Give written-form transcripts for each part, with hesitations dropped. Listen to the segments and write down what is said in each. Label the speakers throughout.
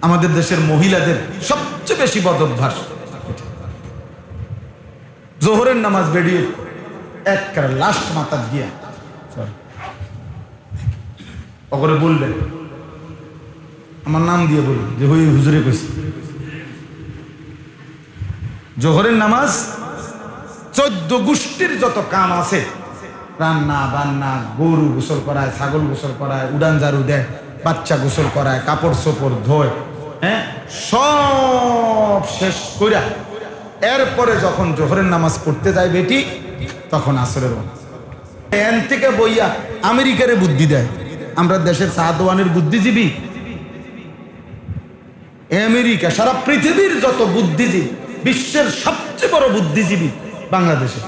Speaker 1: আমাদের দেশের মহিলাদের সবচেয়ে বেশি বদ অভ্যাস, জোহরের নামাজ বেরিয়ে এক লাস্ট মাথা দিয়া ওরে বলবেন, আমার নাম দিয়ে বলবেন যে হই হুজুরে কইছে জোহরের নামাজ 14 গোষ্ঠীর যত কাম আছে, রান্না বান্না, গরু গোসল করায়, ছাগল গোসল করায়, উড়ান ঝাড়ু দেয়, বাচ্চা গোসল করায়, কাপড় চোপড় ধোয়, হ্যাঁ, সব শেষ কইরা এরপরে যখন জোহরের নামাজ পড়তে যায় বেটি, তখন আসরের এন থেকে বইয়া আমেরিকারে বুদ্ধি দেয়। আমরা দেশের সাদওয়ানের বুদ্ধিজীবী, আমেরিকা সারা পৃথিবীর যত বুদ্ধিজীবী, বিশ্বের সবচেয়ে বড় বুদ্ধিজীবী বাংলাদেশে।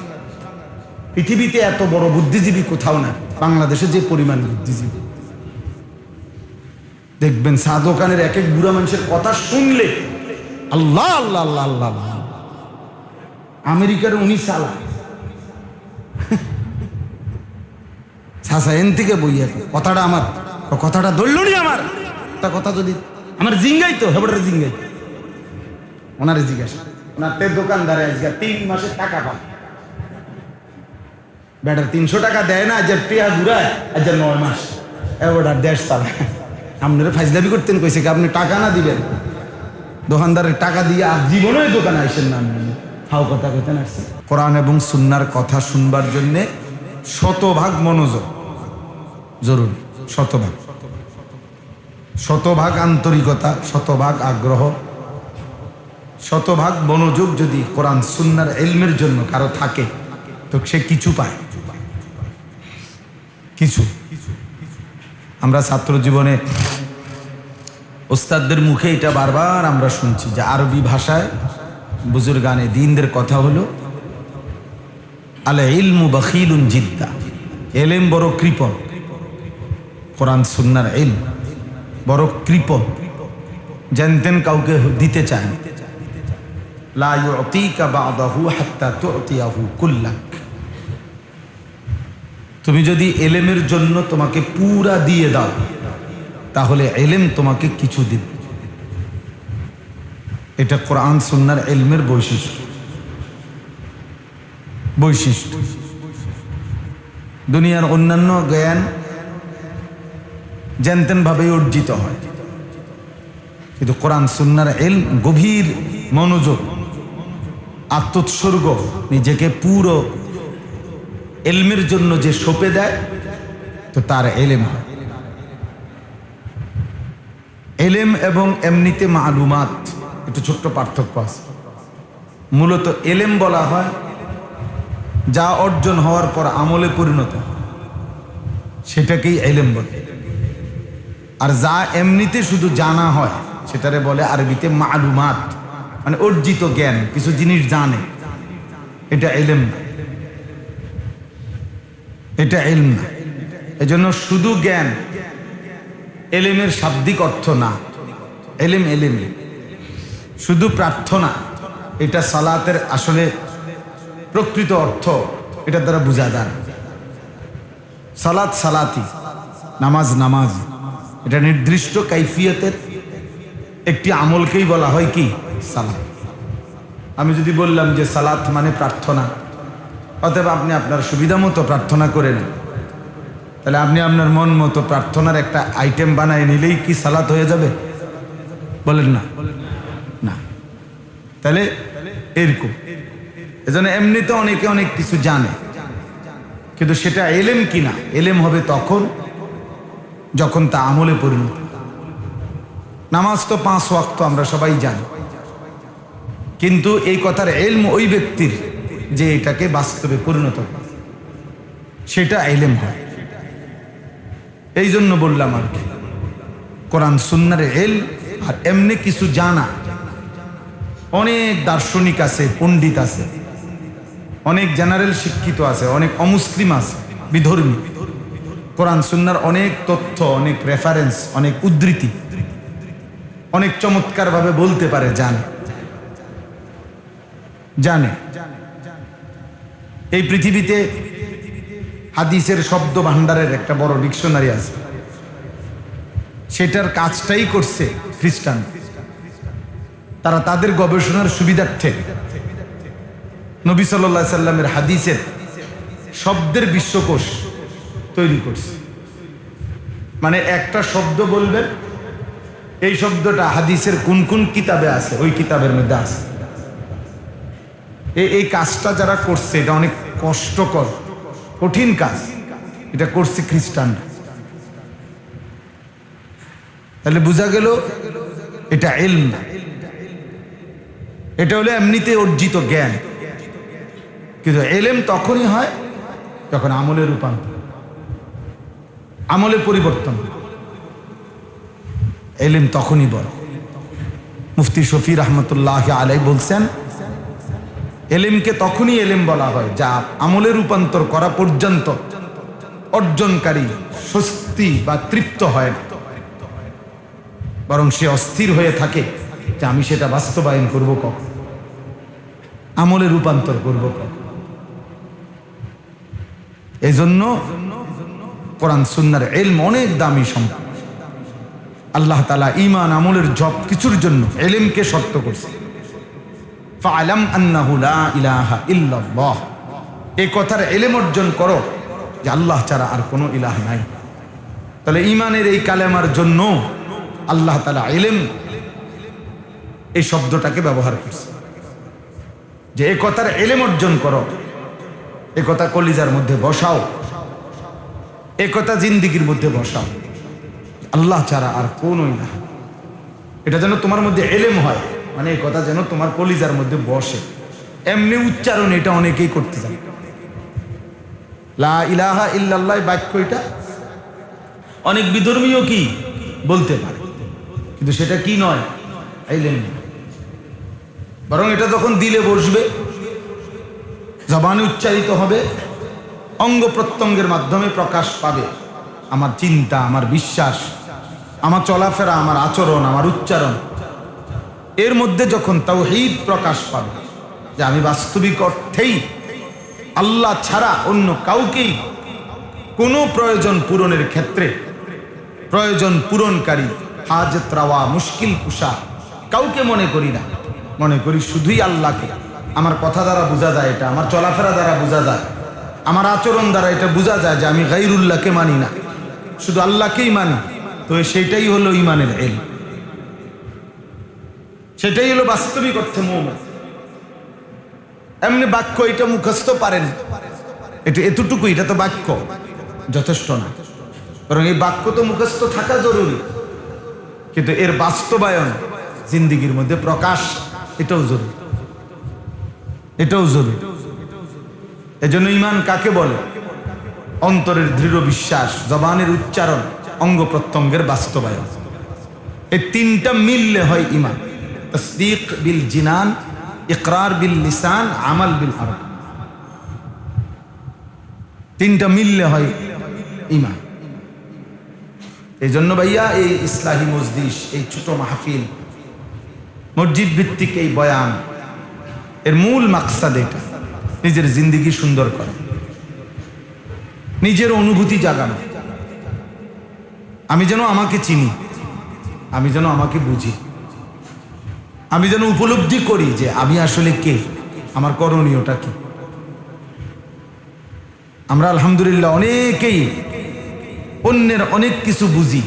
Speaker 1: পৃথিবীতে এত বড় বুদ্ধিজীবী কোথাও না, বাংলাদেশে যে পরিমাণ বুদ্ধিজীবী। দেখবেন সাদওয়ানের এক এক বুড়া মানুষের কথা শুনলে আল্লাহ আল্লাহ আল্লাহ আল্লাহ আল্লাহ। আমেরিকার উনি সালা এন থেকে বইয়া কথাটা আমার, কথাটা ধরল আমার তা কথা যদি আমার জিঙ্গাইতো হেবটারে জিঙ্গাইতো, ওনারে জিজ্ঞাসা, ওনার তের দোকানদারে আজকে 3 মাসের টাকা পায়, বেটার 300 টাকা দেয় না, যে টিয়া ঘুরায় আজ 9 মাস এবার দেশ চালায়। আপনারা ফাইজলামি করতেন, কইছে কি আপনি টাকা না দিবেন, দোকানদারের টাকা দিয়ে আর জীবনে দোকানে আসেন না, হাও কথা কইতেন আসছে। কোরআন এবং সুন্নাহর কথা শুনবার জন্যে শতভাগ মনোযোগ জরুরি, শতভাগ আন্তরিকতা, শতভাগ আগ্রহ, শতভাগ মনোযোগ যদি কোরআন সুন্নাহর ইলমের জন্য কারো থাকে তো সে কিছু পায়, কিছু। আমরা ছাত্র জীবনে ওস্তাদদের মুখে এটা বারবার আমরা শুনছি যে আরবি ভাষায় বুজুর্গানে দ্বীনদের কথা হলো আল ইলমু বখিলুন জিদ্দা, এলেম বড় কৃপণ, কোরআন সুন্নাহর ইলম বড় কৃপণ, জানতেন কাউকে দিতে চায় না। লা ইউতিকা বাদাহু হাত্তা তুতিয়াহু কুল্লাক। তুমি যদি এলেমের জন্য তোমাকে পুরা দিয়ে দাও তাহলে এলেম তোমাকে কিছু দিবে। এটা কোরআন সুন্নাহর ইলমের বৈশিষ্ট্য। দুনিয়ার অন্যান্য জ্ঞান জানতেন ভাবে অর্জিত হয়, কিন্তু কোরআন সুন্নাহর ইলম গভীর মনোযোগ, আত্মোৎসর্গ, নিজেকে পুরো ইলমের জন্য যে সঁপে দেয় তো তার ইলম হয়। ইলম এবং এমনিতে মালুমাত একটু ছোট্ট পার্থক্য আছে। মূলত ইলম বলা হয় যা অর্জন হওয়ার পর আমলে পরিণত, সেটাকেই ইলম বলে। আর যা এমনিতে শুধু জানা হয় সেটারে বলে আরবিতে মালুমাত, মানে অর্জিত জ্ঞান, কিছু জিনিস জানে, এটা ইলম না, এটা ইলম না। এজন্য শুধু জ্ঞান ইলমের শাব্দিক অর্থ না, ইলম ইলম। শুধু প্রার্থনা এটা সালাতের আসলে প্রকৃত অর্থ এটা দ্বারা বোঝা যায়। সালাত সালাতি, নামাজ নামাজ, এটা নির্দিষ্ট কাইফিয়তের একটি আমলকেই বলা হয় কি সালাত। আমি যদি বললাম যে সালাত মানে প্রার্থনা, অতএব আপনি আপনার সুবিধা মতো প্রার্থনা করে নেন, তাহলে আপনি আপনার মন মতো প্রার্থনার একটা আইটেম বানায় নিলেই কি সালাত হয়ে যাবে? বলেন না, না। তাহলে এরকম এজন্য এমনিতে অনেকে অনেক কিছু জানে, কিন্তু সেটা এলেম কিনা, এলেম হবে তখন যখন তা আমলে পরিণত। নামাজ তো 5 ওয়াক্ত আমরা সবাই জানি, কিন্তু এই কথার ইলম ওই ব্যক্তির যে এটাকে বাস্তবে পরিণত করে, সেটা ইলম হয়। এই জন্য বললাম আর কি, কোরআন সুন্নাহর ইলম আর এমনি কিছু জানা। অনেক দার্শনিক আছে, পণ্ডিত আছে, অনেক জেনারেল শিক্ষিত আছে, অনেক অমুসলিম আছে, বিধর্মী। কোরআন সুন্নাহর অনেক তথ্য, অনেক রেফারেন্স, অনেক উদ্ধৃতি অনেক চমৎকার ভাবে বলতে পারে, জানে। এই পৃথিবীতে হাদিসের শব্দ ভান্ডারের একটা বড় ডিকশনারি আছে, সেটার কাজটাই করছে খ্রিস্টান। তারা তাদের গবেষণার সুবিধার্থে নবী সাল্লাল্লাহু আলাইহি সাল্লামের হাদিসের শব্দের বিশ্বকোষ তৈরি করছে। মানে একটা শব্দ বলবেন, এই শব্দটা হাদিসের কোন কোন কিতাবে আছে, ওই কিতাবের মধ্যে আছে। এই কাজটা যারা করছে এটা অনেক কষ্টকর, কঠিন কাজ। এটা করছে খ্রিস্টানরা। তাহলে বোঝা গেল এটা ইলম না, এটা হলো এমনিতে অর্জিত জ্ঞান। কিন্তু ইলম তখনই হয় যখন আমলের রূপান্তর, আমলের পরিবর্তন। ইলম তখনই বড়। মুফতি শফি রহমতুল্লাহ আলাই বলছেন, ইলমকে তখনই ইলম বলা হয় যা আমলে রূপান্তর করা পর্যন্ত অর্জনকারী স্বস্তি বা তৃপ্ত হয় না, বরং সে অস্থির হয়ে থাকে যে আমি সেটা বাস্তবায়ন করব কখন, আমলে রূপান্তর করব কখন। এই জন্য কোরআন সুন্নাহর ইলম অনেক দামি সম্পদ। আল্লাহ তাআলা ঈমান আমলের সব কিছুর জন্য ইলমকে শর্ত করছে। ফাআলাম আন্নাহু লা ইলাহা ইল্লাল্লাহ, এই কথার ইলম অর্জন করো যে আল্লাহ ছাড়া আর কোনো ইলাহ নাই। তাহলে ঈমানের এই কালেমার জন্য আল্লাহ তাআলা ইলম এই শব্দটাকে ব্যবহার করছে, যে এই কথার ইলম অর্জন করো, এই কথা কলিজার মধ্যে বসাও, এই কথা জিন্দেগির মধ্যে বসাও, আল্লাহ ছাড়া আর কোনো ইলাহ। এটা যেন তোমার মধ্যে ইলম হয়, মানে এই কথা যেন তোমার কলিজার মধ্যে বসে। এমনি উচ্চারণ এটা অনেকেই করতে চায়। লা ইলাহা ইল্লাল্লাহ বাক্য এটা অনেক বিধর্মীয় কি বলতে পারে, কিন্তু সেটা কি নয়, ইলম নয়। বরং এটা যখন দিলে বসবে, জবানে উচ্চারিত হবে, অঙ্গ প্রত্যঙ্গের মাধ্যমে প্রকাশ পাবে আমার চিন্তা, আমার বিশ্বাস, আমার চলাফেরা, আমার আচরণ, আমার উচ্চারণ, এর মধ্যে যখন তাওহীদ প্রকাশ পাবে যে আমি বাস্তবিক অর্থেই আল্লাহ ছাড়া অন্য কাউকেই কোনো প্রয়োজন পূরণের ক্ষেত্রে প্রয়োজন পূরণকারী, হাজত রাওয়া, মুশকিল কুশা কাউকে মনে করি না, মনে করি শুধুই আল্লাহকে। আমার কথা দ্বারা বোঝা যায় এটা, আমার চলাফেরা দ্বারা বোঝা যায়, আমার আচরণ দ্বারা এটা বোঝা যায় যে আমি গায়রুল্লাহকে মানি না, শুধু আল্লাহকেই মানি। তো সেইটাই হলো ঈমানের ইলম, সেটাই হলো বাস্তবিক অর্থে মুমিন। এমনি বাক্য এটা মুখস্থ পারেন, এটা এতটুকু, এটা তো বাক্য যথেষ্ট না, বরং এই বাক্য তো মুখস্থ থাকা জরুরি, কিন্তু এর বাস্তবায়ন জিন্দেগির মধ্যে প্রকাশ এটাও জরুরি, এটাও জরুরি। এজন্য ঈমান কাকে বলে? অন্তরের দৃঢ় বিশ্বাস, জবানের উচ্চারণ, অঙ্গ প্রত্যঙ্গের বাস্তবায়ন। এই তিনটা মিললে হয় ঈমান। তাসদীক বিল জিনান, ইকরার বিল লিসান, আমাল বিল আরকান। তিনটা মিললে হয় ঈমান। এই জন্য ভাইয়া এই ইসলাহি মজলিস, এই ছোট মাহফিল, মসজিদ ভিত্তিক এই বয়ান, এর মূল মাকসাদ এটা, নিজের জিন্দেগি সুন্দর করা, নিজের অনুভূতি জাগানো। আমি যেন আমাকে চিনি, আমি যেন আমাকে বুঝি, আমি যেন উপলব্ধি করি যে আমি আসলে কে, আমার করণীয়টা কি। আমরা আলহামদুলিল্লাহ অনেকেই অন্যের অনেক কিছু বুঝি,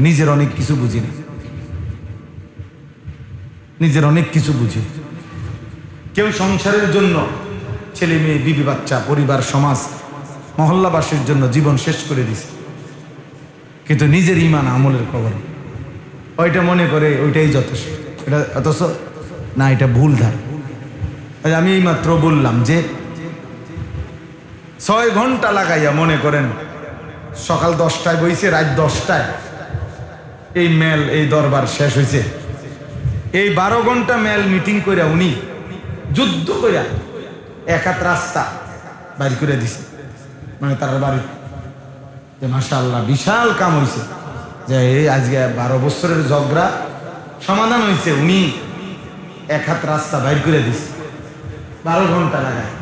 Speaker 1: নিজের অনেক কিছু বুঝি না। নিজের অনেক কিছু বুঝি। কেউ সংসারের জন্য, ছেলে মেয়ে, বিবি বাচ্চা, পরিবার, সমাজ, মহল্লাবাসীর জন্য জীবন শেষ করে দিছে, কিন্তু নিজের ঈমান আমলের খবর ওইটা মনে করে ওইটাই যথেষ্ট। এটা অথচ না, এটা ভুল ধারণা। আমি এইমাত্র বললাম যে 6 ঘন্টা লাগাইয়া, মনে করেন সকাল 10টায় বইছে, রাত 10টায় এই মেল, এই দরবার শেষ হয়েছে। এই 12 ঘন্টা মেল মিটিং করে উনি যুদ্ধ করে এক হাত রাস্তা বাইর করে দিছে, মানে তার বাড়ি। যে মাশাআল্লাহ বিশাল কাম হয়েছে, যে এই আজকে 12 বছরের ঝগড়া সমাধান হয়েছে, উনি এক হাত রাস্তা বাইর করে দিছে 12 ঘন্টা লাগায়।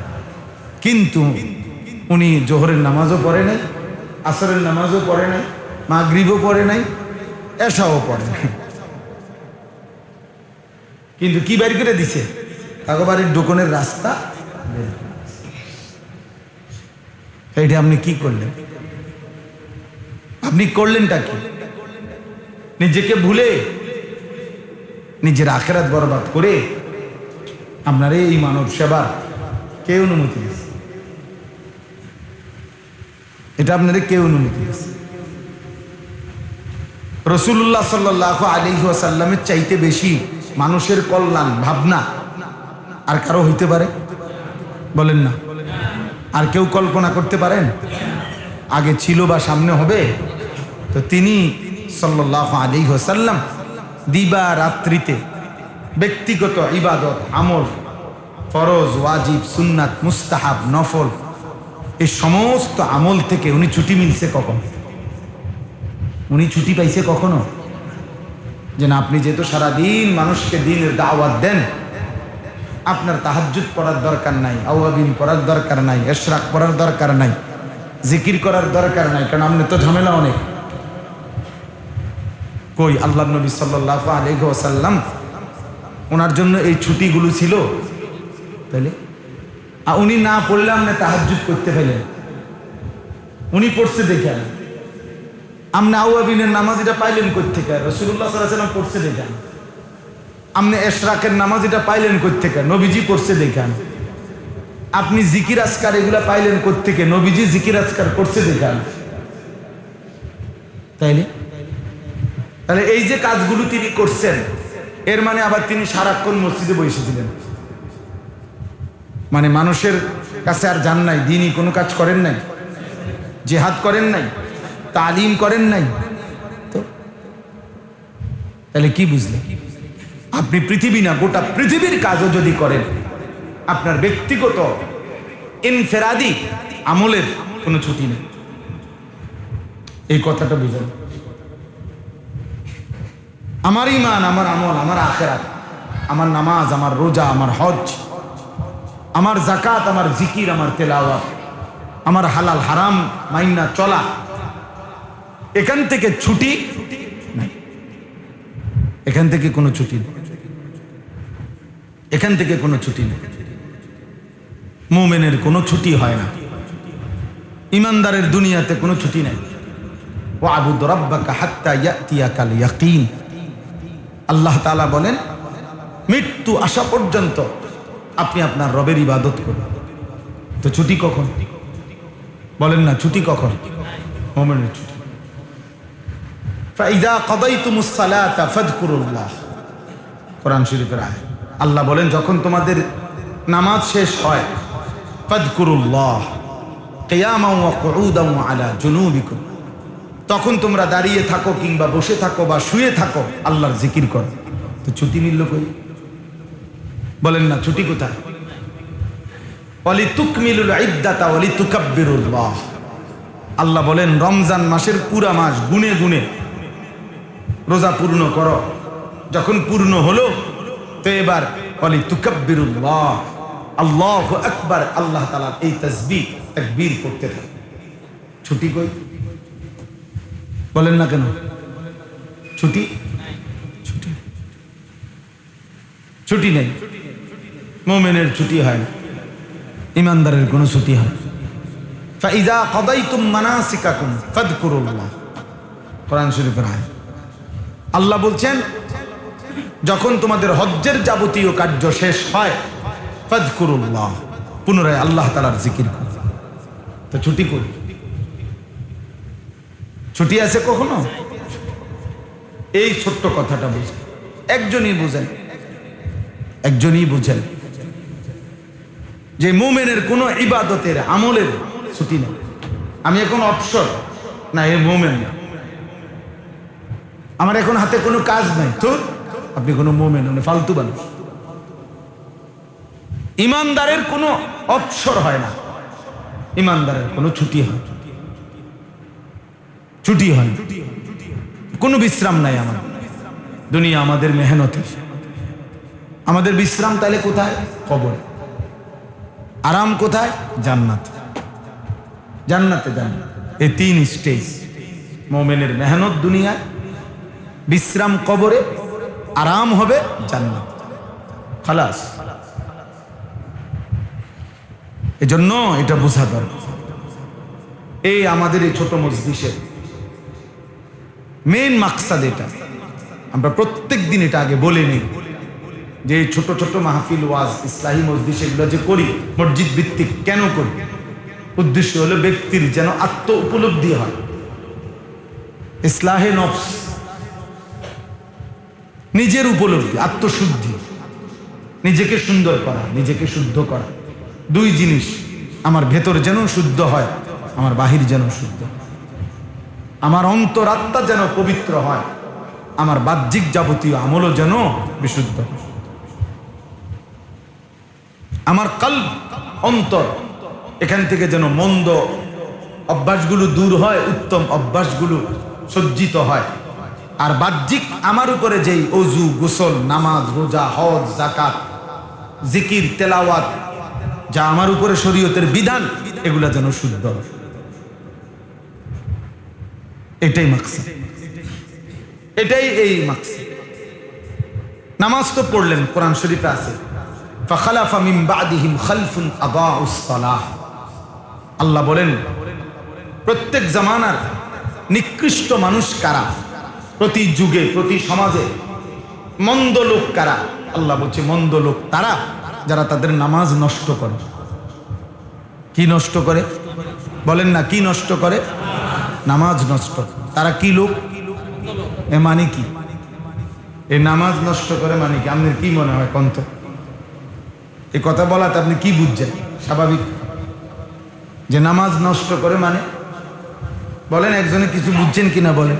Speaker 1: কিন্তু উনি জোহরের নামাজও পড়ে নাই, আসরের নামাজও পড়ে নাই, মাগরিবও পড়ে নাই, এশাও পড়ে নাই। কিন্তু কি বের করে দিছে? কাকবাড়ির দোকানের রাস্তা। এইটা আপনি কি করলেন? আপনি করলেনটা কি? নিজেকে ভুলে, নিজের আখেরাত বরবাদ করে আপনার এই মানব সেবার কে অনুমতি দিয়েছে? এটা আপনাদের কে অনুমতি দিয়েছে? রাসূলুল্লাহ সাল্লাল্লাহু আলাইহি ওয়াসাল্লামের চাইতে বেশি মানুষের কল্যাণ ভাবনা আর কারো হইতে পারে? বলেন না। আর কেউ কল্পনা করতে পারেন আগে ছিল বা সামনে হবে? তো তিনি সাল্লাল্লাহু আলাইহি ওয়াসাল্লাম দিবা রাত্রিতে ব্যক্তিগত ইবাদত, আমল, ফরজ, ওয়াজিব, সুন্নাত, মুস্তাহাব, নফল, এই সমস্ত আমল থেকে উনি ছুটি মিলছে কখন? উনি ছুটি পাইছে কখনো? যে না, আপনি যেহেতু সারাদিন মানুষকে দিনের দাওয়াত দেন, আপনার তাহাজ্জুদ পড়ার দরকার নাই, আওয়াবিন পড়ার দরকার নাই, ইশরাক পড়ার দরকার নাই, জিকির করার দরকার নাই, কারণ আপনি তো ঝামেলা অনেক। কই আল্লাহ নবী সাল্লাল্লাহু আলাইহি ওয়াসাল্লাম ওনার জন্য এই ছুটিগুলো ছিল? তাহলে উনি না পড়লে আপনি তাহাজ্জুদ করতে পেলেন, উনি পড়ছে দেখেন। আপনি আওয়াবিনের নামাজ এটা পাইলেন কোত্থেকে? রাসূলুল্লাহ সাল্লাল্লাহু আলাইহি ওয়াসাল্লাম পড়ছে দেখেন। আপনি ইশরাকের নামাজ এটা পাইলেন কোত্থেকে? নবীজি পড়ছে দেখেন। আপনি জিকির আজকার এগুলা পাইলেন কোত্থেকে? নবীজি জিকির আজকার করছে দেখেন। তাহলে এই যে কাজগুলো তিনি করছেন, এর মানে আবার তিনি সারাক্ষণ মসজিদে বসেছিলেন, মানে মানুষের কাছে আর যান নাই, দিনই কোনো কাজ করেন নাই, জিহাদ করেন নাই, তালিম করেন নাই। তো তাহলে কি বুঝলেন? আপনি পৃথিবী না, গোটা পৃথিবীর কাজও যদি করেন, আপনার ব্যক্তিগত ইনফেরাদি আমলের কোনো ছুটি নেই। এই কথাটা বুঝেন। আমার ঈমান, আমার আমল, আমার আখিরাত, আমার নামাজ, আমার রোজা, আমার হজ, আমার যাকাত, আমার জিকির, আমার তেলাওয়াত, আমার হালাল হারাম মাইনা চলা, এখান থেকে ছুটি নাই। এখান থেকে কোনো ছুটি নেই, এখান থেকে কোনো ছুটি নেই। মুমিনের কোনো ছুটি হয় না, ইমানদারের দুনিয়াতে কোনো ছুটি নাই। ওয়াবুদ রাব্বাকা হাত্তা ইয়াতিয়াকাল ইয়াকিন। আল্লাহ তাআলা বলেন, মৃত্যু আসা পর্যন্ত আপনি আপনার রবের ইবাদত করুন। তো ছুটি কখন? বলেন না, ছুটি কখন? মুমিনের ছুটি। ফাইযা কাদাইতুমুস সালাতা ফাযকুরুল্লাহ, কোরআন শরীফের আয়াত। আল্লাহ বলেন, যখন তোমাদের নামাজ শেষ হয়, ফাযকুরুল্লাহ কিয়ামান ওয়া কুউদান ওয়া আলা জুনুবিকুম, তখন তোমরা দাঁড়িয়ে থাকো কিংবা বসে থাকো বা শুয়ে থাকো, আল্লাহর জিকির করো। তো ছুটি মিলল কই? বলেন না, ছুটি কোথায়? ওয়ালিতুকমিলুল ইদ্দাতা ওয়ালিতুকাব্বিরুল্লাহ। আল্লাহ বলেন, রমজান মাসের পুরা মাস গুনে গুনে রোজা পূর্ণ করো। যখন পূর্ণ হলো, তো এবার ওয়ালিতুকাব্বিরুল্লাহ, আল্লাহু আকবার, আল্লাহ তাআলার এই তাসবিহ তাকবীর করতে থাকো। ছুটি কই? বলেন না কেন? ছুটি ছুটি ছুটি নেই। মুমিনের ছুটি হয় না, ইমানদারের কোনো ছুটি হয় না। ফাইযা কাদাইতুম মানাসিকাকুম ফাযকুরুল্লাহ, কোরআন শরীফের আয়াত। আল্লাহ বলছেন, যখন তোমাদের হজ্জের যাবতীয় কার্য শেষ হয়, ফাযকুরুল্লাহ, পুনরায় আল্লাহ তাআলার জিকির করো। তো ছুটি কই? ছুটি আছে কখনো? এই ছোট্ট কথাটা বুঝেন, একজনই বুঝেন, একজনই বুঝেন যে মুমিনের কোনো ইবাদতের আমলের ছুটি নেই। আমি এখন অবসর না, এ মুমিন না, আমার এখন হাতে কোনো কাজ নাই, তো আপনি কোনো মুমিন না, ফালতু মানুষ। ইমানদারের কোনো অবসর হয় না, ইমানদারের কোনো ছুটি হয়, ছুটি হয়, কোনো বিশ্রাম নাই। আমার দুনিয়া আমাদের মেহনতের, আমাদের বিশ্রাম তাহলে কোথায়? কবর। আরাম কোথায়? জান্নাত। জান্নাতে জান্নাত, এই তিন স্টেজ মুমিনের মেহনত দুনিয়ায়, বিশ্রাম কবরে, আরাম হবে জান্নাত। খালাস। এজন্য এটা বোঝা দরকার। এই আমাদের এই ছোট মজলিসের মেইন মাকসাদ এটা। আমরা প্রত্যেক দিন এটা আগে বলে নিই যে ছোট ছোট মাহফিল, ওয়াজ, ইসলাহি মজলিস এগুলো যে করি মসজিদ ভিত্তিক, কেন করি? উদ্দেশ্য হলো ব্যক্তির যেন আত্ম উপলব্ধি হয়, ইসলাহে নফস, নিজের উপলব্ধি, আত্মশুদ্ধি, নিজেকে সুন্দর করা, নিজেকে শুদ্ধ করা। দুই জিনিস, আমার ভেতর যেন শুদ্ধ হয়, আমার বাহির যেন শুদ্ধ, আমার অন্তরাত্মা যেন পবিত্র হয়, আমার বাহ্যিক যাবতীয় আমলও যেন বিশুদ্ধ, আমার কলব, অন্তর, এখান থেকে যেন মন্দ অভ্যাসগুলো দূর হয়, উত্তম অভ্যাসগুলো সজ্জিত হয়। আর বাহ্যিক আমার উপরে যেই অজু, গোসল, নামাজ, রোজা, হজ, যাকাত, জিকির, তেলাওয়াত, যা আমার উপরে শরীয়তের বিধান, এগুলা যেন শুদ্ধ হয়। এটাই মাকসাদ, এটাই এই মাকসাদ। নামাজ তো পড়লেন, কোরআন শরীফে আছে ফাখালাফা মিন বাদিহিম খালফুন আদাউস সালাহ। আল্লাহ বলেন প্রত্যেক জামানার নিকৃষ্ট মানুষ কারা, প্রতি যুগে, প্রতি সমাজে মন্দ লোক কারা? আল্লাহ বলছে মন্দ লোক তারা যারা তাদের নামাজ নষ্ট করে। কি নষ্ট করে? বলেন না, কি নষ্ট করে? নামাজ নষ্ট। তারা কি লোক? এ মানে কি? এই নামাজ নষ্ট করে মানে কি? আপনার কি মনে হয় কন্ত? এই কথা বলাতে আপনি কি বুঝছেন? স্বাভাবিক যে নামাজ নষ্ট করে মানে? বলেন একজনে কিছু বুঝছেন কিনা বলেন।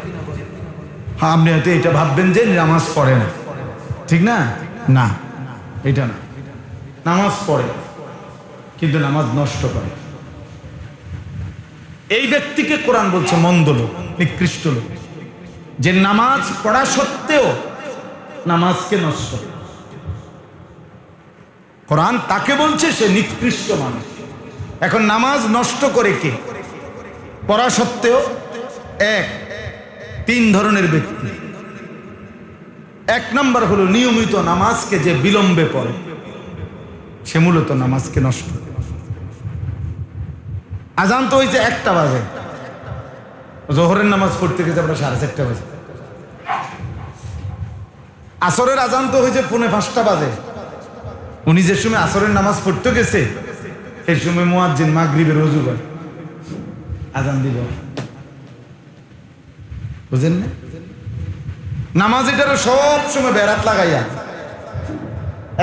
Speaker 1: হ্যাঁ, আপনি হয়তো এটা ভাববেন যে নামাজ পড়ে না, ঠিক না? না, এটা না। নামাজ পড়ে কিন্তু নামাজ নষ্ট করে। এই ব্যক্তিকে কোরআন বলছে মন্দ লোক, নিকৃষ্ট লোক, যে নামাজ পড়া সত্ত্বেও নামাজকে নষ্ট করে। কোরআন তাকে বলছে সে নিকৃষ্ট মানুষ। এখন নামাজ নষ্ট করে কে? পড়া সত্ত্বেও তিন ধরনের ব্যক্তি। এক নাম্বার হলো নিয়মিত নামাজকে যে বিলম্বে পড়ে, সে মূলত নামাজকে নষ্ট করে। আজান তো হয়েছে 1টা বাজে, জোহরের নামাজ পড়তে গেছে আমরা 4:30 বাজে। আসরের আজান তো হয়েছে 4:45 বাজে। উনি যে সময় আসরের নামাজ পড়তে গেছে এই সময় মুয়াজ্জিন মাগরিবের ওযু করে আজান দিব। বুঝেন না? নামাজ এটার সব সময় বেড়াত লাগাইয়া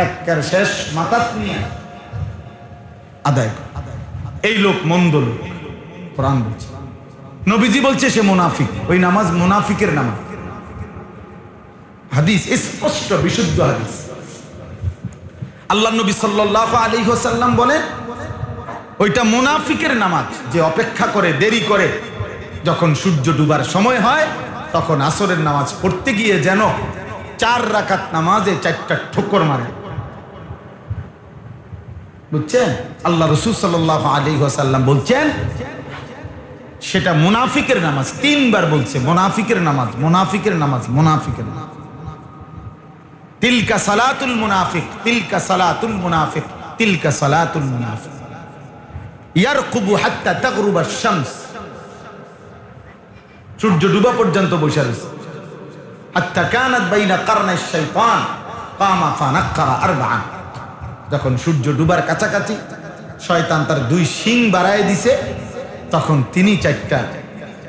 Speaker 1: একেবারে শেষ মাথাত নিয়ে আদায় করে। এই লোক মন্দ লোক, কোরআন বলছে। নবীজি বলছে সে মুনাফিক। ওই নামাজ মুনাফিকের নামাজ। হাদিস স্পষ্ট, বিশুদ্ধ হাদিস। আল্লাহ নবী সাল্লাল্লাহু আলাইহি ওয়াসাল্লাম বলেন ওইটা মুনাফিকের নামাজ, যে অপেক্ষা করে, দেরি করে, যখন সূর্য ডুবার সময় হয় তখন আসরের নামাজ পড়তে গিয়ে যেন 4 রাকাত নামাজে 4টা ঠোকর মারে। বুঝছেন? আল্লাহ রাসূল সাল্লাল্লাহু আলাইহি ওয়াসাল্লাম বলছেন সেটা মুনাফিকের নামাজ। 3বার বলছে মুনাফিকের নামাজ, মুনাফিকের নামাজ, মুনাফিকের নামাজ। তিলকা সালাতুল মুনাফিক, তিলকা সালাতুল মুনাফিক, তিলকা সালাতুল মুনাফিক। ইয়ারকুবু হাত্তা তাগরুবা শামস। সূর্য ডুবা পর্যন্ত বসে রয়েছে। হাত্তা কানাত বাইনা কারনাই শাইতান কামা ফানাক্কারা আরবাআন। যখন সূর্য ডুবার কাছাকাছি শয়তান তার 2 শিং বাড়ায় দিছে, তখন তিনি 4টা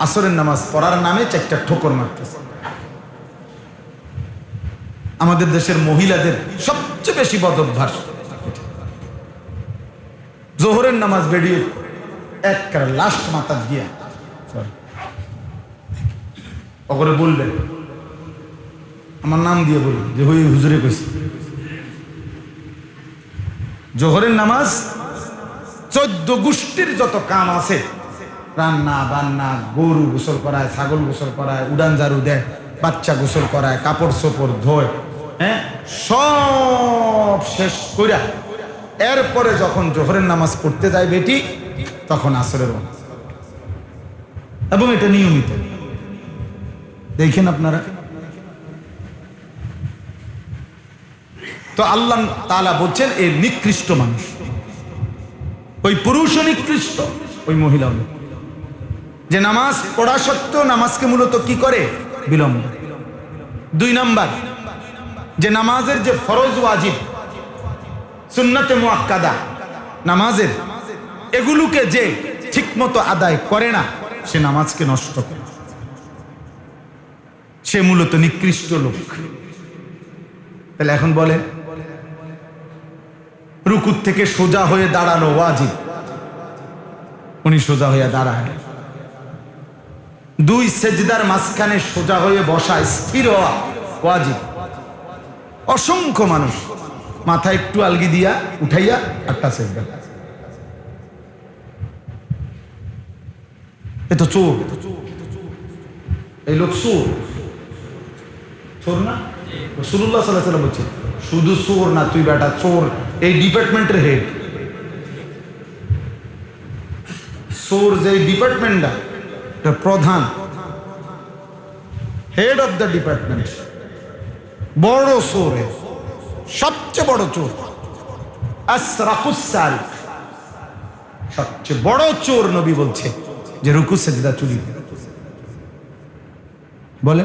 Speaker 1: আসরের নামাজ পড়ার নামে 4টা ঠোকর মারতেছে। আমাদের দেশের মহিলাদের সবচেয়ে বেশি বদ অভ্যাস, জোহরের নামাজ বেরিয়ে একবারে লাস্ট মাথা গিয়া ওরে বলবেন, আমার নাম দিয়ে বলবেন যে ওই হুজুরে কইছে। জোহরের নামাজ 14 গোষ্ঠীর যত কাম আছে, রান্না বান্না, গরু গোসল করায়, ছাগল গোসল করায়, উড়ান ঝাড়ু দেয়, বাচ্চা গোসল করায়, কাপড় চোপড় ধোয়, হ্যাঁ, সব শেষ কইরা এরপরে যখন জোহরের নামাজ পড়তে যায় বেটি, তখন আসরের নামাজ। এবং এটা নিয়মিত দেখেন আপনারা। তো আল্লাহ তাআলা বলছেন এই নিকৃষ্ট মানুষ, ওই পুরুষও নিকৃষ্ট, ওই মহিলাও নিকৃষ্ট। যে নামাজ পড়া সত্ত্বেও নামাজকে মূলত কি করে? বিলম্ব। 2 নাম্বার, যে নামাজের যে ফরজ ওয়াজিব সুন্নতে মুআক্কাদা নামাজের, এগুলোকে যে ঠিকমতো আদায় করে না, সে নামাজকে নষ্ট করে, সে মূলত নিকৃষ্ট লোক। তাহলে এখন বলেন, রুকুর থেকে সোজা হয়ে দাঁড়ানো ওয়াজিব, উনি সোজা হয়ে দাঁড়ায়। 2 সেজদার মাঝখানে সোজা হয়ে বসা, স্থির হওয়া ওয়াজিব। অসংখ্য মানুষ মাথা একটু আলগি দিয়া উঠাইয়া একটা সেজদা, এ তো চোর, এই লোক চোর, চোর না? রাসূলুল্লাহ সাল্লাল্লাহু আলাইহি ওয়াসাল্লাম বলছে, শুধু চোর না, তুই বেটা চোর, এই ডিপার্টমেন্টের হেড। চোর যে ডিপার্টমেন্টটা, প্রধান, হেড অফ দ্য ডিপার্টমেন্ট, বড় চোর, সবচেয়ে বড় চোর, আসরাকুস সারিক, সবচেয়ে বড় চোর। নবী বলছে যে রুকু সেজদা চুরি বলে।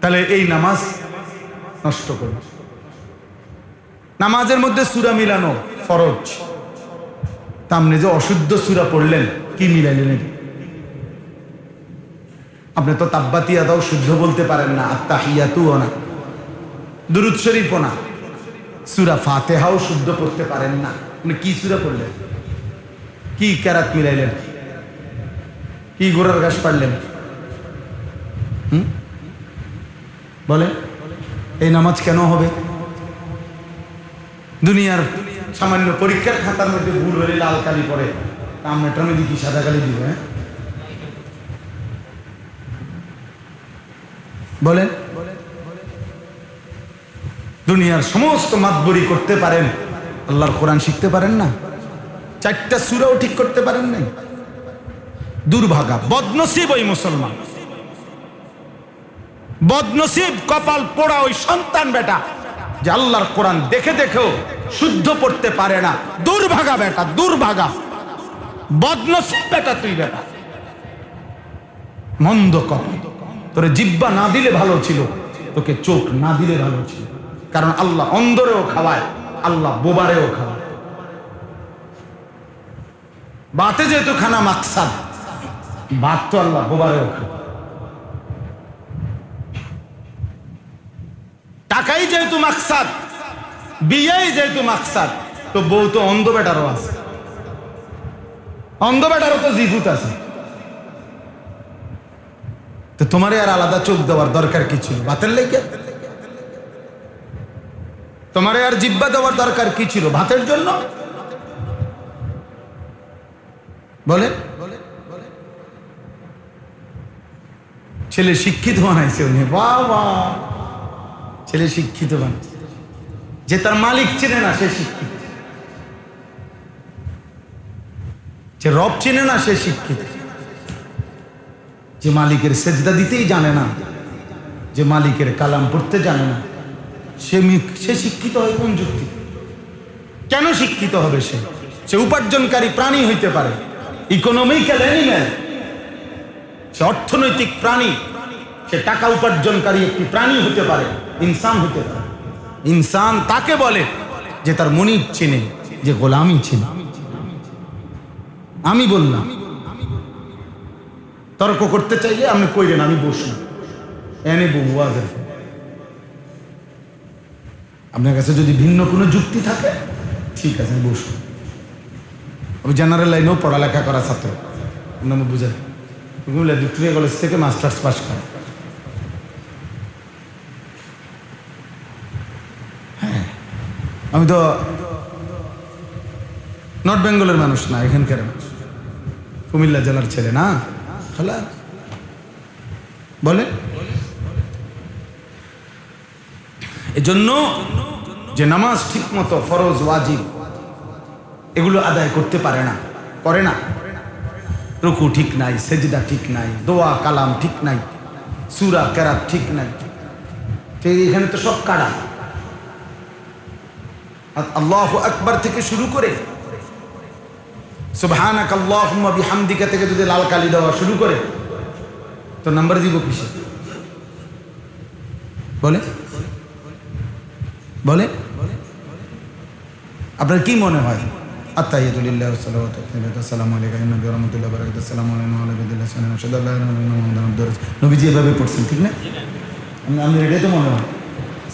Speaker 1: তাহলে এই নামাজ নষ্ট করে। নামাজের মধ্যে সূরা মিলানো ফরজ, তা আপনি যে অশুদ্ধ সূরা পড়লেন, কি মিলাইলেন? আপনি তো তাব্বাতিয়া দাও শুদ্ধ বলতে পারেন না, আত্তাহিয়াতুও না, দুরূদ শরীফও না, সূরা ফাতিহাও শুদ্ধ পড়তে পারেন না, আপনি কি সূরা পড়লেন? কি কেরাত মিলাইলেন? কি গোড়ার ঘাস পাড়লেন? বলে এই নামাজ কেন হবে? দুনিয়ার সামান্য পরীক্ষার খাতার মধ্যে ভুল হলে লাল কালি পড়ে, আমরাটার মধ্যে কি সাদা কালি দিব? হ্যাঁ বলেন, দুনিয়ার সমস্ত মাতবরি করতে পারেন, আল্লাহর কোরআন শিখতে পারেন না, 4টা সূরাও ঠিক করতে পারেন নাই। দুর্ভাগা, বদনসিব ওই মুসলমান, বদনসিব, কপাল পোড়া ওই সন্তান বেটা যে আল্লাহর কোরআন দেখে দেখেও শুদ্ধ পড়তে পারে না। দুর্ভাগা বেটা, দুর্ভাগা, বদনসিব বেটা তুই, বেটা মন্দ কপাল। তোরে জিহ্বা না দিলে ভালো ছিল, তোকে চোখ না দিলে ভালো ছিল। কারণ আল্লাহ অন্ধরেও খাওয়ায়, আল্লাহ বোবারেও খাওয়ায়। বাতে যেহেতু খানা মাকসাদ, বাত তো আল্লাহ বোবারেও খাওয়ায়। টাকাই যেহেতু মাকসাদ, বিয়েই যেহেতু মাকসাদ, তো বউ তো অন্ধ বেটারও আছে, অন্ধ বেটারও তো জিভুত আছে। তো তোমারে আর আলাদা চোখ দেওয়ার দরকার কি ছিল? ভাতের লেগে? তোমারে আর জিব্বা দেওয়ার দরকার কি ছিল? ভাতের জন্য? বলে ছেলে শিক্ষিত বানাইছে উনি, বাবা, ছেলে শিক্ষিত বানাইছে। যে তার মালিক চেনে না সে শিক্ষিত, যে রব চেনে না সে শিক্ষিত, যে মালিকের সেজদা দিতেই জানে না, যে মালিকের কালাম পড়তে জানে না, সে শিক্ষিত হয় কোন যুক্তি? কেন শিক্ষিত হবে? সে উপার্জনকারী প্রাণী হইতে পারে, ইকোনমিক্যাল অ্যানিম্যাল, সে অর্থনৈতিক প্রাণী, সে টাকা উপার্জনকারী একটি প্রাণী হতে পারে, ইনসান হতে পারে। ইনসান তাকে বলে যে তার মনিব চিনে, যে গোলামি চিনে। আমি বললাম, তর্ক করতে চাইলে আপনি কইলেন, আমি বসলাম, এনে বুয়াজের। আপনার কাছে যদি ভিন্ন কোনো যুক্তি থাকে, ঠিক আছে, আমি বসুন। আমি জেনারেল লাইনেও পড়ালেখা করা ছাত্র, আপনাকে বুঝাই, ভিক্টোরিয়া কলেজ থেকে মাস্টার্স পাস করা। হ্যাঁ, আমি তো নর্থ বেঙ্গলের মানুষ না, এখানকার মানুষ, কুমিল্লা জেলার ছেলে না। খালা বলে এজন্য যে নামাজ ঠিক মতো ফরজ ওয়াজিব এগুলো আদায় করতে পারে না, করে না, রুকু ঠিক নাই, সেজদা ঠিক নাই, দোয়া কালাম ঠিক নাই, সূরা কেরাত ঠিক নাই, তো এখানে তো সব কাটা। আল্লাহু আকবার থেকে শুরু করে সুবহানাক আল্লাহুম্মা বিহামদিকা থেকে যদি লাল কালি দেওয়া শুরু করে তো নাম্বার দিব কিসে? বলে বলে আপনার কি মনে হয়? আত্তাহিয়াতু লিল্লাহি ওয়া সালাওয়াতু আসসালামু আলাইকা ইয়া নবী ওয়া রাহমাতুল্লাহি ওয়া বারাকাতুহু আসসালামু আলাইনা ওয়া আলা আলিহি ওয়া সাহবিহি নবীজি এভাবে পড়ছেন, ঠিক না? আমি এটাই তো মনে হয়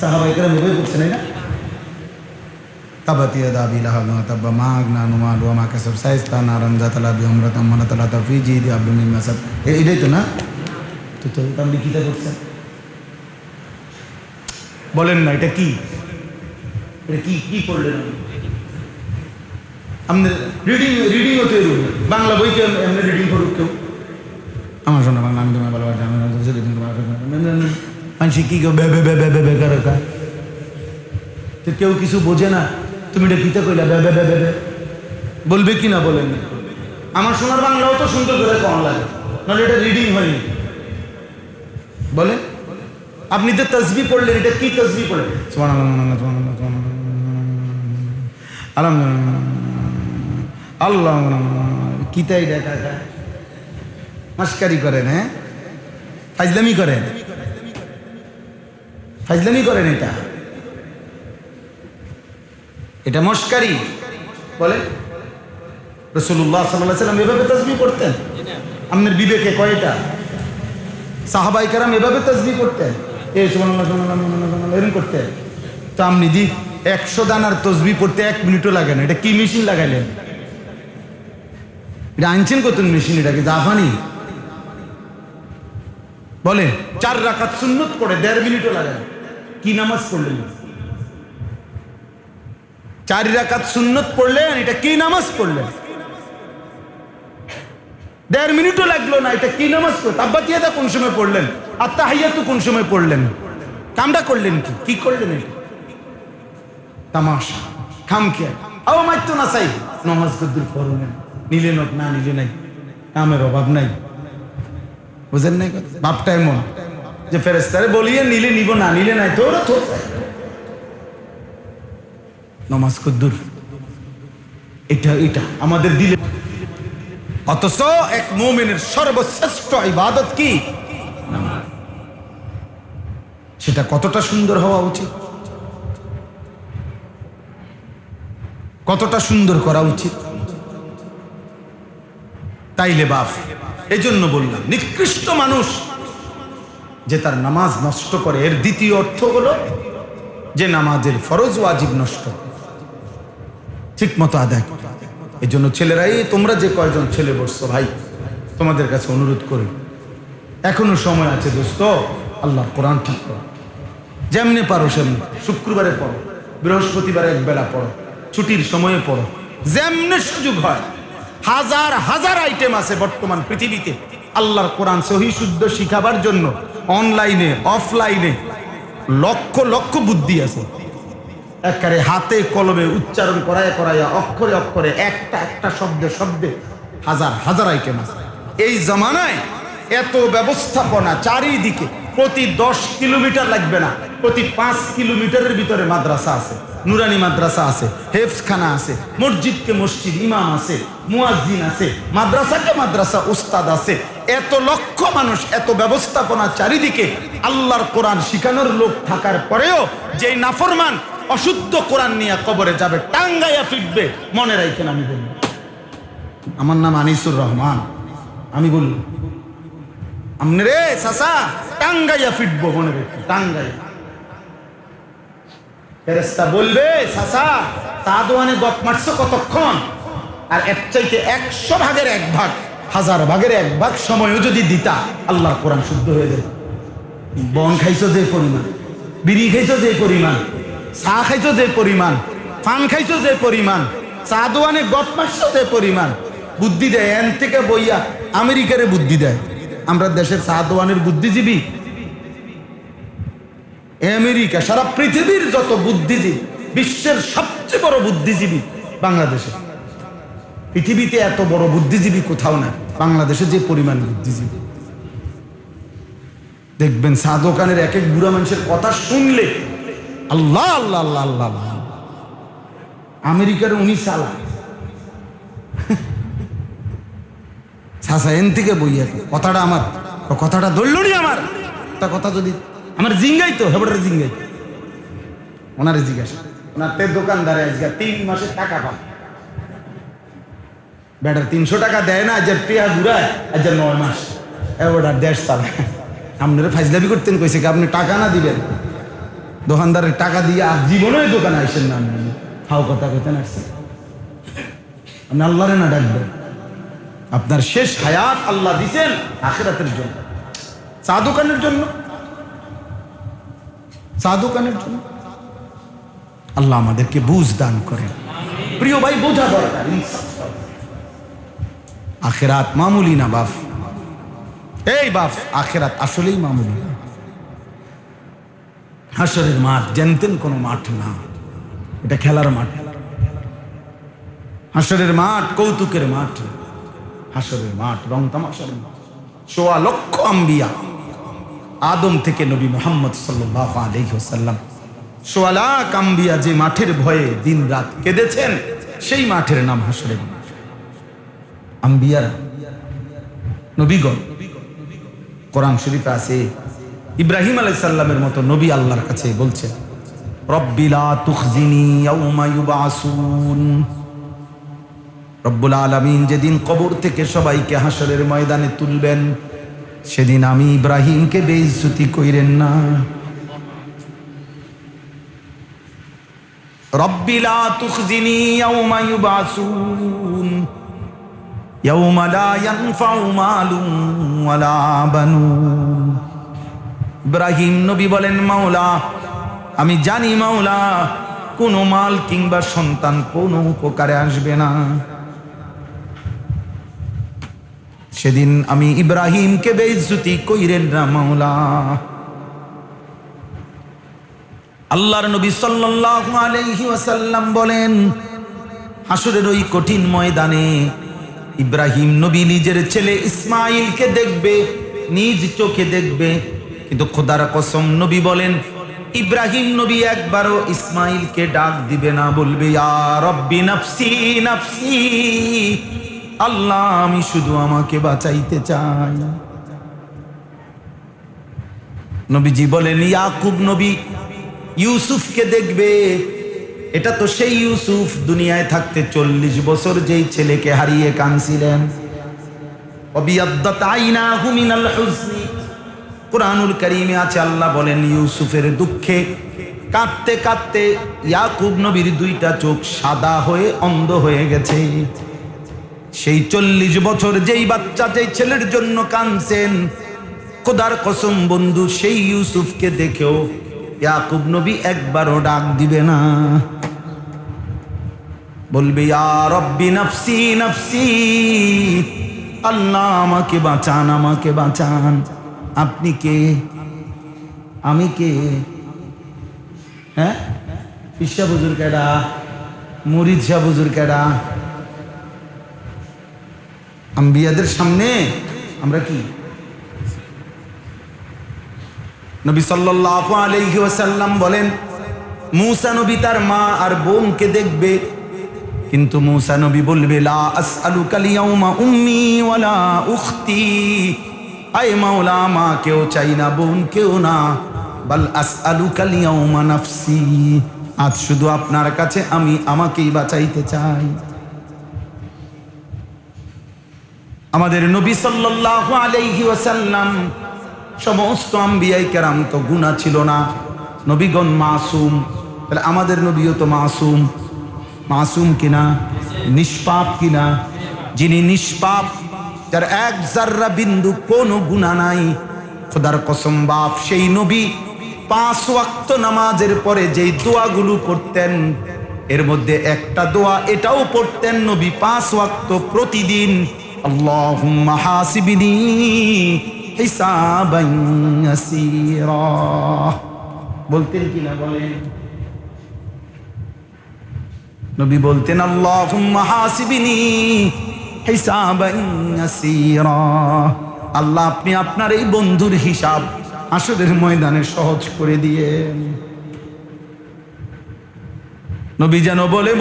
Speaker 1: সাহাবায়ে কেরাম এভাবে পড়ছেন, না? তাবাত ইয়াদা আবি লাহাব ওয়া তাব্বা মা আগনা আনহু মালুহু ওয়া মা কাসাব সায়াসলা নারান যাতা লাহাবি ইমরাতান মানাতালাতা ফি জিদি আবদুম মিন মাসাদ। এটাই তো, না? তো আপনি কিতা করছেন বলেন না, এটা কি? এটা কি পড়লেন? আপনি রিডিং হতে বাংলা বইতে এমনি রিডিং করুক কেউ। আমার শোনা বাংলা, আমি তোমার ভালোবাসি, আমি মানুষ কি কেউ কিছু বোঝে না, তুমি এটা কিতা কইলা বলবে কি না? বলেন না। আমার শোনার বাংলাও তো সুন্দর করে কম লাগে, নাহলে এটা রিডিং হয়নি। বলে আপনি তো তাসবিহ পড়লেন, এটা কি তাসবিহ পড়লেন? আল্লাহ কিতাই দেখা মাস্কারি করেন, হ্যাঁ, ফাজলামি করেন, এটা মস্কারি। বলে রাসূলুল্লাহ সাল্লাল্লাহু আলাইহি ওয়াসাল্লাম এভাবে তাসবিহ করতেন? আপনার বিবেকে কয়টা? সাহাবায়ে কেরাম এভাবে তাসবিহ করতেন? এই সুবহানাল্লাহ সুবহানাল্লাহ এরকম করতেন? তো আপনি 100 দানার তাসবিহ পড়তে 1 মিনিটও লাগে না। এটা কি মেশিন লাগাইলেন? এটা আনছেন কত মেশিন? এটা কি জাপানি? বলেন 4 রাকাত সুন্নত পড়ে 1.5 মিনিটও লাগে না। কি নামাজ পড়লেন? 4 রাকাত সুন্নত পড়লেন, এটা কি নামাজ পড়লেন? 1.5 মিনিটও লাগলো না, এটা কি নামাজ পড়লেন? তাব্বাতিয়াদা কোন সময় পড়লেন? আত্তাহিয়াতু কোন সময় পড়লেন? কামটা করলেন কি করলেন? এটা তামাশা, খামখেয়াল। মাইত না চাই নামাজ কদ্দুর পড়লেন, নিলেন না নিলে নাই, কামের অভাব নাই। বুঝেন নাই? বাপটা এমন যে ফেরেশতারে বলিয়ে নিলে নিব, না নিলে নাই। তো ওরা তো নামাজ কদ্দুর, এটা আমাদের দিলে। অথচ এক মুমিনের সর্বশ্রেষ্ঠ ইবাদত কি? নামাজ। সেটা কতটা সুন্দর হওয়া উচিত, কতটা সুন্দর করা উচিত। তাইলে বাপ, এই জন্য বললাম নিকৃষ্ট মানুষ যে তার নামাজ নষ্ট করে, এর দ্বিতীয় অর্থ হলো যে নামাজের ফরজ ওয়াজিব নষ্ট ঠিক মতো আদায় করে। এই জন্য ছেলেরাই, তোমরা যে কয়জন ছেলে বসছো ভাই, তোমাদের কাছে অনুরোধ করি, এখনো সময় আছে দোস্ত, আল্লাহর কোরআন ঠিক করো। যেমনি পারো সেমনি, শুক্রবারে পড়ো, বৃহস্পতিবারে একবেলা পড়ো, ছুটির সময়ে পড়ো, যেমনি সুযোগ হয়। হাজার হাজার আইটেম আছে বর্তমান পৃথিবীতে আল্লাহর কোরআন সহি শুদ্ধ শিখাবার জন্য। অনলাইনে অফলাইনে লক্ষ লক্ষ বুদ্ধি আছে। একেবারে হাতে কলমে উচ্চারণ করায়া অক্ষরে অক্ষরে একটা শব্দে হাজার হাজার আইটেম আছে। এই জামানায় এত ব্যবস্থাপনা চারিদিকে, প্রতি 10 কিলোমিটার লাগবে না, প্রতি 5 কিলোমিটারের ভিতরে মাদ্রাসা আছে, নুরানি মাদ্রাসা আছে, হেফজখানা আছে, মসজিদকে মসজিদ, ইমাম আছে, মুয়াজ্জিন আছে, মাদ্রাসাকে মাদ্রাসা, উস্তাদ আছে। এত লক্ষ মানুষ, এত ব্যবস্থাপনা চারিদিকে, আল্লাহর কোরআন শিখানোর লোক থাকার পরেও যেই নাফরমান অশুদ্ধ কোরআন নিয়ে কবরে যাবে, টাঙ্গাইয়া ফিরবে। মনে রাখেন, আমি বলি, আমার নাম আনিসুর রহমান, আমি বলি আমনে রে চাচা, টাঙ্গাইয়া ফিরবো, মনে রেখে, টাঙ্গাইয়া। ফেরেশতা বলবে, চাচা তা দোয়ানে গপ মারছো কতক্ষণ? আর এর চাইতে 100 ভাগের 1 ভাগ, 1000 ভাগের 1 ভাগ সময়ও যদি দিতা, আল্লাহর কোরআন শুদ্ধ হয়ে যায়। বন খাইছো যে পরিমাণ, বিড়ি খাইছো যে পরিমাণ, চা খাইছো যে পরিমাণ, পান খাইছো যে পরিমাণ, চা দোয়ানে গপ মারছো যে পরিমাণ, বুদ্ধি দেয় এন থেকে বইয়া আমেরিকারে বুদ্ধি দেয়। আমরা দেশের চা দোয়ানের বুদ্ধিজীবী আমেরিকা, সারা পৃথিবীর যত বুদ্ধিজীবী, বিশ্বের সবচেয়ে বড় বুদ্ধিজীবী বাংলাদেশে। পৃথিবীতে এত বড় বুদ্ধিজীবী কোথাও না, বাংলাদেশে যে পরিমাণ বুদ্ধিজীবী। দেখবেন চা দোকানের এক এক বুড়া মানুষের কথা শুনলে আল্লাহ আল্লাহ আল্লাহ আল্লাহ, আমেরিকার উনি চালা এন থেকে বইয়া কথাটা আমার কথাটা ধরলনি আমার কথা যদি আমার জিঙ্গাইতো হেবটারে জিঙ্গাইতো ওনারে জিজ্ঞাসা ওনার তের দোকানদারে আজকে 3 মাসের টাকা পান বেটার 300 টাকা দেয় না যে পেয়া ঘুরায় আজ 9 মাস এবার দেশ চালা আপনারা ফাইজলামি করতেন কইছে কি আপনি টাকা না দিবেন দোকানদারের টাকা দিয়ে আর জীবনে দোকানে আসেন না আপনি হাও কথা কইতেন আসছেন আপনি আল্লাহরে না ডাকবেন আপনার শেষ হায়াত আল্লাহ দিছেন আখিরাতের জন্য চা দোকানের জন্য চা দোকানের জন্য আল্লাহ আমাদেরকে বুঝ দান করেন প্রিয় ভাই বোঝা দরকার আখিরাত মামুলি না বাপ এই বাপ আখিরাত আসলেই মামুলি না হাসরের মাঠ জানতেন কোনো মাঠ না এটা খেলার মাঠ হাসরের মাঠ কৌতুকের মাঠ হাসরের মাঠ রং তামাশার মাঠ 1.25 লক্ষ আম্বিয়া আদম থেকে নবী মুহাম্মদ সাল্লাল্লাহু আলাইহি ওয়াসাল্লাম 1.25 লাখ আম্বিয়া যে মাঠের ভয়ে দিন রাত কেঁদেছেন সেই মাঠের নাম হাসরের মাঠ আম্বিয়ারা নবীগণ কোরআন শরীফে আছে ইব্রাহিম আলাইহিস সালামের মতো নবী আল্লাহর কাছে বলছেন রব্বি লা তুখজিনি ইয়াউমা ইউবাসুন রব্বুল আলামিন যেদিন কবর থেকে সবাইকে হাসরের ময়দানে তুলবেন সেদিন আমি ইব্রাহিমকে বেইজ্জতি কইরেন না রব্বি লা তুখজিনি ইয়াউমা ইউবাসুন ইয়াউমা লা ইয়ানফাউ মালুন ওয়ালা বানুন ইব্রাহিম নবী বলেন মাওলা আমি জানি মাওলা কোনো মাল কিংবা সন্তান কোনো উপকারে আসবে না সেদিন আমি ইব্রাহিমকে বেইজ্জতি কইরেন না মাওলা আল্লাহর নবী সাল্লাল্লাহু আলাইহি ওয়াসাল্লাম বলেন হাসরের ওই কঠিন ময়দানে ইব্রাহিম নবী নিজের ছেলে ইসমাইলকে দেখবে নিজ চোখে দেখবে কিন্তু খোদার কসম নবী বলেন ইব্রাহিম নবী একবারও ইসমাইলকে ডাক দিবে না বলবে ইয়া রব্বি নাফসি নাফসি আল্লাহ আমি শুধু আমাকে বাঁচাইতে চাই নবীজি বলেন ইয়াকুব নবী ইউসুফকে দেখবে এটা তো সেই ইউসুফ দুনিয়ায় থাকতে 40 বছর যেই ছেলেকে হারিয়ে কাঁদছিলেন অবিয়াদ্দাত আইনাহু মিনাল হুজনি কুরআনুল কারীমে আছে আল্লাহ বলেন ইউসুফের দুঃখে কাঁদতে কাঁদতে ইয়াকুব নবীর 2টা চোখ সাদা হয়ে অন্ধ হয়ে গেছে সেই 40 বছর যেই বাচ্চা যেই ছেলের জন্য কাঁদছেন খোদার কসম বন্ধু সেই ইউসুফকে দেখেও ইয়াকুব নবী একবারও ডাক দিবে না বলবে ইয়া রব্বি নাফসি নাফসি আল্লাহ আমাকে বাঁচান আমাকে বাঁচান আপনি কে আমি কে হ্যাঁ ঈশা হুজুর কেডা মুরিদ শাহ হুজুর কেডা আম্বিয়াদের সামনে আমরা কি নবী সাল্লাল্লাহু আলাইহি ওয়াসাল্লাম বলেন মূসা নবী তার মা আর বোনকে দেখবে কিন্তু মূসা নবী বলবে লা আসআলুকাল ইয়াউমা উম্মি ওয়ালা উখতি আয় মাওলা মা কেউ চাই না বোন কেউ না বাল আসআলুকাল ইয়াউমা নাফসি আজ শুধু আপনার কাছে আমি আমাকেই বাঁচাইতে চাই আমাদের নবী সাল্লাল্লাহু আলাইহি ওয়াসাল্লাম সমস্ত আম্বিয়ায়ে কেরাম তো গুনাহ ছিল না নবীগণ মাসুম তাহলে আমাদের নবীও তো মাসুম মাসুম কিনা নিষ্পাপ কিনা যিনি নিষ্পাপ যার এক জাররা বিন্দু কোনো গুনাহ নাই খোদার কসম বাপ সেই নবী 5 ওয়াক্ত নামাজের পরে যেই দোয়াগুলো করতেন এর মধ্যে একটা দোয়া এটাও পড়তেন নবী 5 ওয়াক্ত প্রতিদিন আল্লাহুম্মা হাসিবনি হিসাবান ইয়াসীরা বলতেন কিনা বলেন নবী বলতেন আল্লাহুম্মা হাসিবনি হিসাবান ইয়াসীরা আল্লাহ আপনি আপনার এই বন্ধুর হিসাব হাসরের ময়দানে সহজ করে দিয়েন নবী যেন বলে,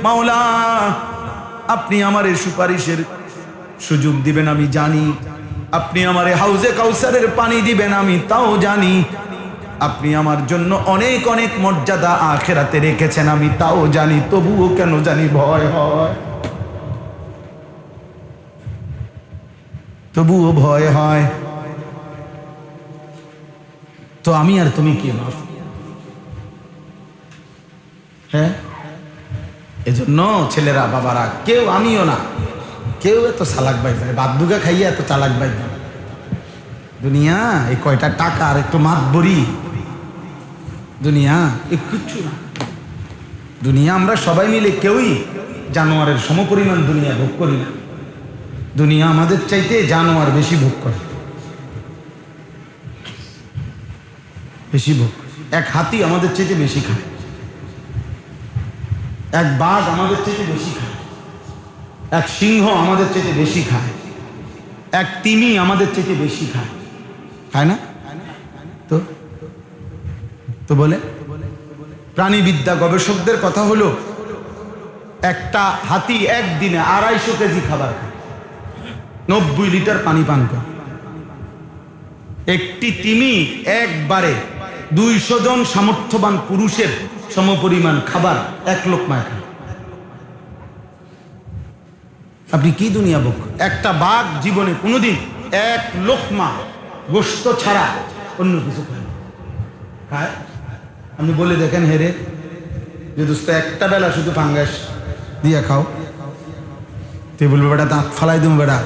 Speaker 1: মাওলা আপনি আমার এই সুপারিশের সুযোগ দিবেন আমি জানি, আপনি আমার হাউজে কাউসারের পানি দিবেন আমি তাও জানি, আপনি আমার জন্য অনেক অনেক মর্যাদা আখিরাতে রেখেছেন আমি তাও জানি, তবুও কেন জানি ভয় হয়, তবুও ভয় হয়। তো আমি আর তুমি কি মাফ? হ্যাঁ, এজন্য ছেলেরা বাবারা কেউ, আমিও না, কেউ এত চালাক বাইজ বাদুগা খাইয়া এত চালাক বাইজ দুনিয়া এই কয়টা টাকা আর একটু মাত বরি দুনিয়া এ কিচ্ছু না। দুনিয়া আমরা সবাই মিলে কেউই জানোয়ারের সমপরিমাণ দুনিয়া ভোগ করি না। দুনিয়া আমাদের চাইতে জানোয়ার বেশি ভোগ করে, বেশি ভোগ। এক হাতি আমাদের চাইতে বেশি খায়, এক বাঘ আমাদের চাইতে বেশি খায়, এক সিংহ আমাদের চাইতে বেশি খায়, এক তিমি আমাদের চাইতে বেশি খায়, খায় না? তো তো বলে প্রাণীবিদ্যা গবেষকদের কথা হলো একটা হাতি একদিনে 250 কেজি খাবার খায়, 90 লিটার পানি পান করে। একটি তিমি একবারে 200 জন সামর্থ্যবান পুরুষের সমপরিমাণ খাবার এক লোকমায় খায়। আপনি কি দুনিয়া ভোগ? একটা বাঘ জীবনে কোনোদিন এক লোকমা গোশত ছাড়া অন্য কিছু খায় খায়? আপনি বলে দেখেন হেরে যে দোস্ত একটা বেলা শুধু ফাঙ্গাস দিয়া খাও, তুই বলবে বেটা দাঁত ফালাই দেবো বেটা।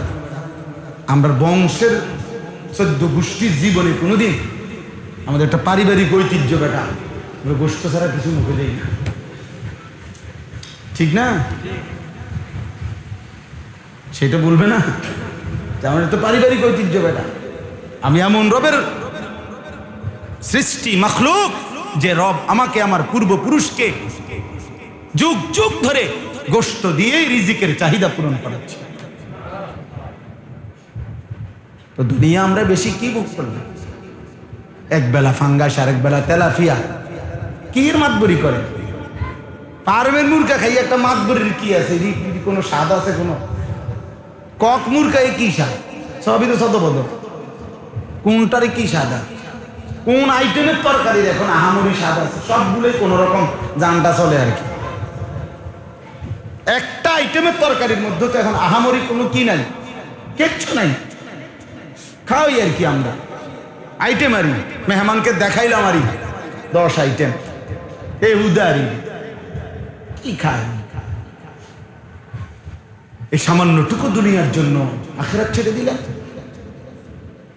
Speaker 1: আমরা বংশের 14 গোষ্ঠীর জীবনে কোনোদিন আমাদের একটা পারিবারিক ঐতিহ্য বেটা আমরা গোষ্ঠ ছাড়া কিছু মুখে দেই না, ঠিক না? সেটা বলবে না যে আমাদের তো পারিবারিক ঐতিহ্য বেটা। আমি এমন রবের সৃষ্টি মাখলুক যে রব আমাকে আমার পূর্বপুরুষকে যুগ যুগ ধরে গোশত দিয়েই রিজিকের চাহিদা পূরণ করাচ্ছে। তো দুনিয়া আমরা বেশি কি ভোগ করলাম? এক বেলা ফাঙ্গাস আর এক বেলা তেলাফিয়া, কির মাতবরি করে? পারমের মুরগা খাই একটা মাতবরির কি আছে? কোনো স্বাদ আছে? কোনো কক মুরগায় কি স্বাদ? সবই তো শতবদ। কোনটারে কি স্বাদ আছে? কোন আইটেমের তরকারির এখন আহামরি স্বাদ আছে? সবগুলোই কোন রকম জানটা চলে আর কি। একটা আইটেমের তরকারির মধ্যে তো এখন আহামরি কোনো কি নাই, কিচ্ছু নাই, খাওয়াই আর কি আমরা আইটেম আরি। মেহমানকে দেখাইলাম আরি 10 আইটেম, এই উদারি কি খায়? এই সামান্যটুকু দুনিয়ার জন্য আখিরাত ছেড়ে দিলেন।